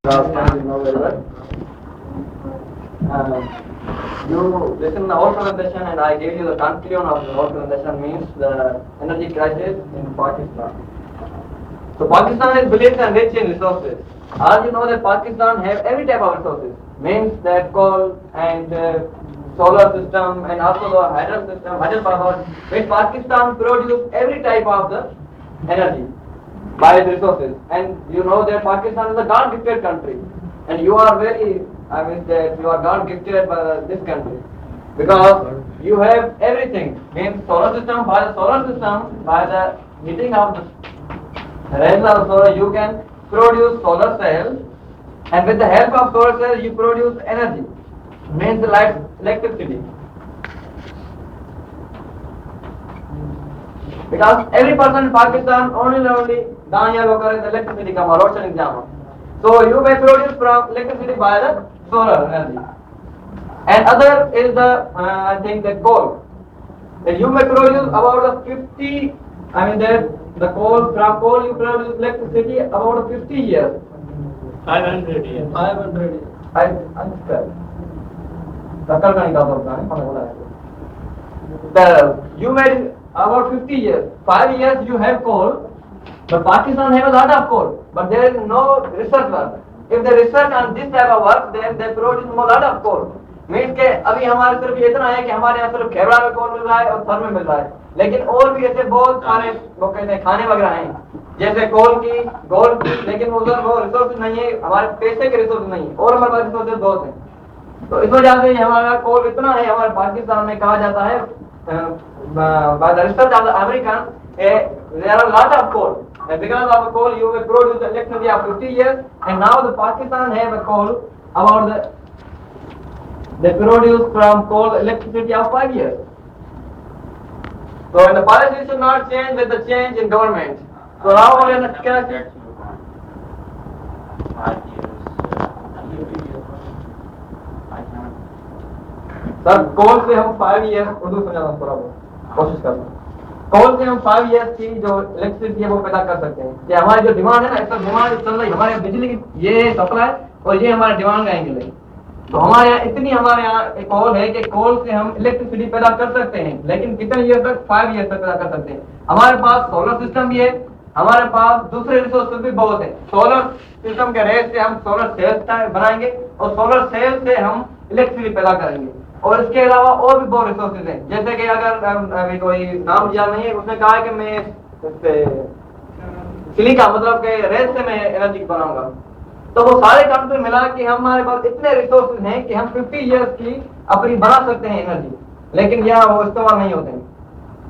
You know very well. You listen to the whole presentation, and I gave you the conclusion of the whole presentation, means the energy crisis in Pakistan. So Pakistan is believed and rich in resources. As you know that Pakistan have every type of resources, means that coal and solar system and also the hydropower. Means Pakistan produce every type of the energy by its resources. And you know that Pakistan is a God gifted country, and you are very, I mean that you are God gifted by this country because you have everything. Means solar system, by the solar system, by the heating of the rays of solar, you can produce solar cells, and with the help of solar cells, you produce energy. Means like electricity. Because every person in Pakistan only Danya Lokar is electricity come or example. So you may produce from electricity by the solar energy. And other is the I think the coal. And you may produce about the 50. I mean that the coal from coal you produce electricity about 50 years. 500 years. 500 years. I understand. You made about 50 years. 5 years you have coal, but Pakistan have a lot of coal, but there is no research work. If they research on this type of work, then they produce a lot of coal. Means के अभी हमारे सिर्फ इतना है कि हमारे यहाँ सिर्फ खेवड़ा में कोल मिल रहा है और थर में मिल रहा है, लेकिन और भी ऐसे बहुत सारे वो कहते हैं खाने वगैरह हैं जैसे कोल की, गोल्ड की, लेकिन उधर वो रिसोर्स नहीं है, हमारे पैसे के रिसोर्स नहीं है और हमारे पास रिसोर्सेज बहुत हैं। तो इस वजह से हमारा कोल इतना है, हमारे पाकिस्तान में कहा जाता है by the research of the American, there are a lot of coal. And because of the coal, you will produce electricity of 50 years. And now the Pakistan have a coal about they produce from coal electricity of 5 years. So, and the policy should not change with the change in government. So now we are in a crisis. 5 years. Sir कोल से हम 5 years Urdu समझाना थोड़ा बहुत कोशिश करना। कोल से हम 5 years की जो इलेक्ट्रिसिटी है वो पैदा कर सकते हैं। ये हमारी जो डिमांड है ना, इसका डिमांड चल रही है हमारे बिजली की, ये सप्लाई और ये हमारा डिमांड का एंगल है। तो हमारे यहाँ इतनी हमारे यहाँ एक कोल है कि कोल से हम इलेक्ट्रिसिटी पैदा कर सकते हैं, लेकिन कितने ईयर तक? 5 years तक पैदा कर सकते हैं। हमारे पास सोलर सिस्टम भी है, हमारे पास दूसरे रिसोर्सेज भी बहुत है। सोलर सिस्टम के रेस से हम सोलर सेल्स बनाएंगे और सोलर सेल से हम इलेक्ट्रिसिटी पैदा करेंगे। और इसके अलावा और भी बहुत रिसोर्सेज हैं, जैसे कि अगर अभी कोई नाम याद नहीं है, उसने कहा है कि मैं सिलिका मतलब के रेस से मैं एनर्जी बनाऊंगा। तो वो सारे काम पे मिला कि हमारे पास इतने रिसोर्सेज हैं कि हम 50 years की अपनी बना सकते हैं एनर्जी, लेकिन यहाँ वो इस्तेमाल नहीं होते हैं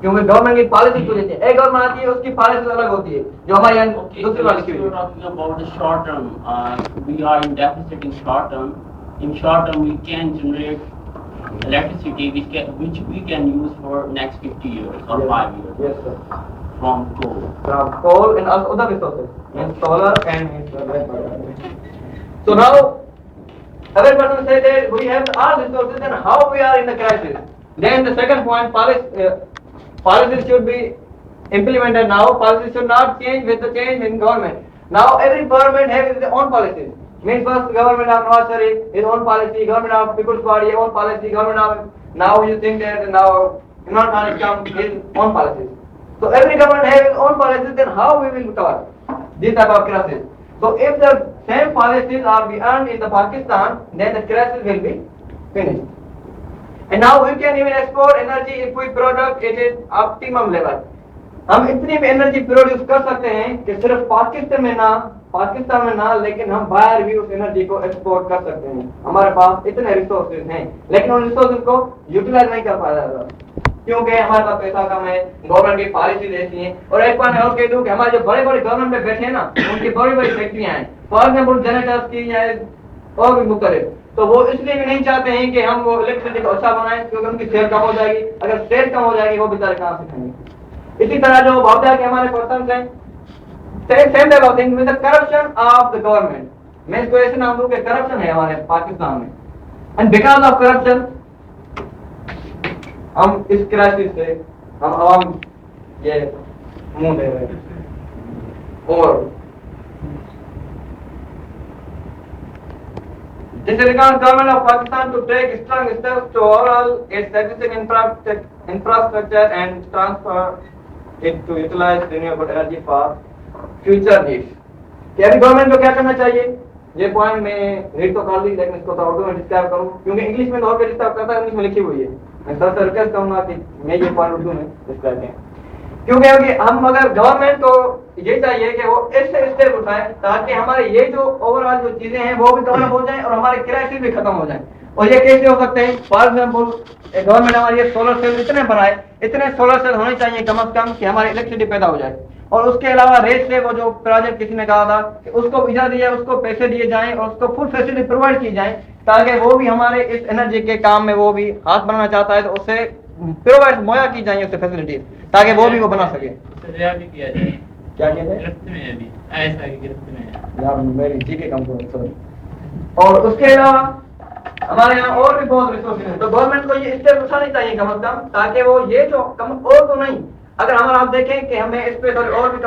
क्योंकि गवर्नमेंट की पॉलिसी को देती है। एक गवर्नमेंट आती है, उसकी पॉलिसी अलग होती है जो हमारे यहाँ दूसरी पॉलिसी होती है। Talking about the short term, we are in deficit in short term. In short term, we can generate electricity which we can use for next 50 years or 5 years. Yes, sir. From coal. From coal and also other resources, and solar and so now other person say that we have all resources and how we are in the crisis. Then the second point, policies should be implemented now. Policies should not change with the change in government. Now every government has its own policies. Means first government of Nawaz Sharif his own policy, government of People's Party own policy, government of now you think that now Imran Khan has come his own policies. So every government has its own policies. Then how we will recover this type of crisis? So if the same policies are beyond in the Pakistan, then the crisis will be finished. And now we can even export energy if we produce it is optimum level. हम इतनी भी energy produce कर सकते हैं कि सिर्फ पाकिस्तान में ना लेकिन हम बाहर भी उस एनर्जी को एक्सपोर्ट कर सकते हैं। हमारे पास इतने रिसोर्सेज हैं, लेकिन उन रिसोर्सेज को यूटिलाइज नहीं कर पाया जाता क्योंकि हमारे पास पैसा कम है, गवर्नमेंट की पॉलिसी ऐसी है। और एक बार मैं और कह दूं कि हमारे जो बड़े बड़े गवर्नमेंट में बैठे हैं ना, उनकी बड़ी बड़ी फैक्ट्रियां हैं, फॉर एग्जाम्पल जनरेटर्स की या और भी मुख्तलिफ, तो वो इसलिए भी नहीं चाहते हैं कि हम वो इलेक्ट्रिसिटी को अच्छा बनाएं क्योंकि उनकी सेल कम हो जाएगी। अगर सेल कम हो जाएगी वो बेचारे कहाँ से खाएंगे। इसी तरह जो बहुधा के हमारे पर्सन हैं, same type of thing with the corruption of the government. मैं इसको ऐसे नाम दूं कि करप्शन है हमारे पाकिस्तान में, एंड बिकॉज ऑफ करप्शन हम इस क्राइसिस से हम आवाम ये मुंह दे रहे हैं। और This requires government of Pakistan to take strong steps to overhaul its existing infrastructure and transfer it to utilize renewable energy for future needs. कि अभी गवर्नमेंट को क्या करना चाहिए, ये पॉइंट मैं रीड तो कर ली, लेकिन इसको तो उर्दू में डिस्क्राइब करूं, क्योंकि इंग्लिश में तो और डिस्क्राइब करता है, इंग्लिश में लिखी हुई है। मैं सर से रिक्वेस्ट करूंगा कि मैं ये पॉइंट उर्दू में डिस्क्राइब करें, क्योंकि हम अगर गवर्नमेंट को ये चाहिए कि वो ऐसे स्टेप उठाए ताकि हमारे ये जो ओवरऑल जो चीजें हैं वो भी कवर हो जाए और हमारे क्राइसिस भी खत्म हो जाए। और ये कैसे हो सकते हैं? फॉर एग्जाम्पल गवर्नमेंट हमारी ये सोलर सेल इतने बनाए, इतने सोलर सेल होने चाहिए कम से कम कि हमारी इलेक्ट्रिसिटी पैदा हो जाए। और उसके अलावा रेस से वो जो प्रोजेक्ट किसी ने कहा था कि उसको वीजा दिया, उसको पैसे दिए जाएं और उसको फुल फैसिलिटी प्रोवाइड की जाए ताकि वो भी हमारे इस एनर्जी के काम में वो भी हाथ बनाना चाहता है तो उसे प्रोवाइड मुहैया की जाए उससे फैसिलिटी, ताकि वो भी वो बना सके। भी किया जाए। क्या किया जाए? गिरफ्त में है अभी, ऐसा कि गिरफ्त में है यार मेरी ठीक है कम सॉरी। और उसके अलावा हमारे यहाँ और भी बहुत रिसोर्सेज हैं, तो गवर्नमेंट को ये स्टेप उठाने चाहिए कम से कम, ताकि वो ये जो कम और तो नहीं, अगर हमारा आप देखें कि हमें इस पे और भी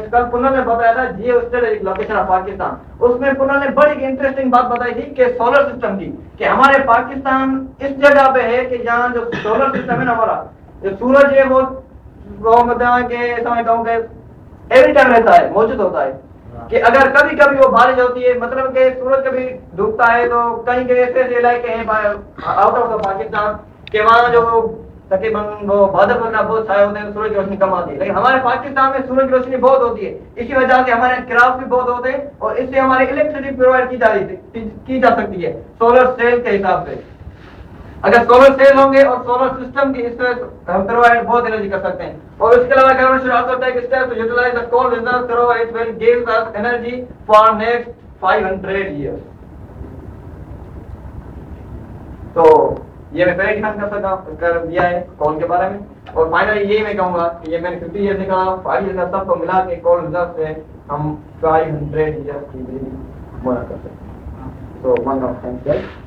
कल पुनः ने बताया था geo strategic location of Pakistan, उसमें पुनः ने बड़ी इंटरेस्टिंग बात बताई थी कि सोलर सिस्टम की, कि हमारे पाकिस्तान इस जगह पे है कि जहाँ जो सोलर सिस्टम है ना हमारा, जो सूरज है वो मतलब के समय कहूँ कि एवरी टाइम रहता है, मौजूद होता है, कि अगर कभी कभी वो बारिश होती है, मतलब कि सूरज कभी डूबता है तो कहीं के ऐसे इलाके हैं आउट ऑफ द पाकिस्तान के वहाँ जो तकरीबन वो बादल वगैरह बहुत छाए होते हैं, सूरज की रोशनी कम आती है, लेकिन हमारे पाकिस्तान में सूरज की रोशनी बहुत होती है, इसी वजह से हमारे क्राफ्ट भी बहुत होते हैं और इससे हमारी इलेक्ट्रिसिटी प्रोवाइड की जा सकती है सोलर सेल के हिसाब से। अगर सोलर सेल होंगे और सोलर सिस्टम की, इससे हम प्रोवाइड बहुत एनर्जी कर सकते हैं। और उसके अलावा government should also take steps to utilise the coal reserve through it will give us energy for next 500 years. तो ये मैं पहले डिफाइन कर दिया है कोल के बारे में। और फाइनली ये मैं कहूंगा कि ये मैंने 50 ईयर निकाला, 5 ईयर सबको मिला के कोल रिजर्व से हम 500 ईयर्स की बिजली मुहैया कर सकते हैं। तो वन ऑफ थैंक्स।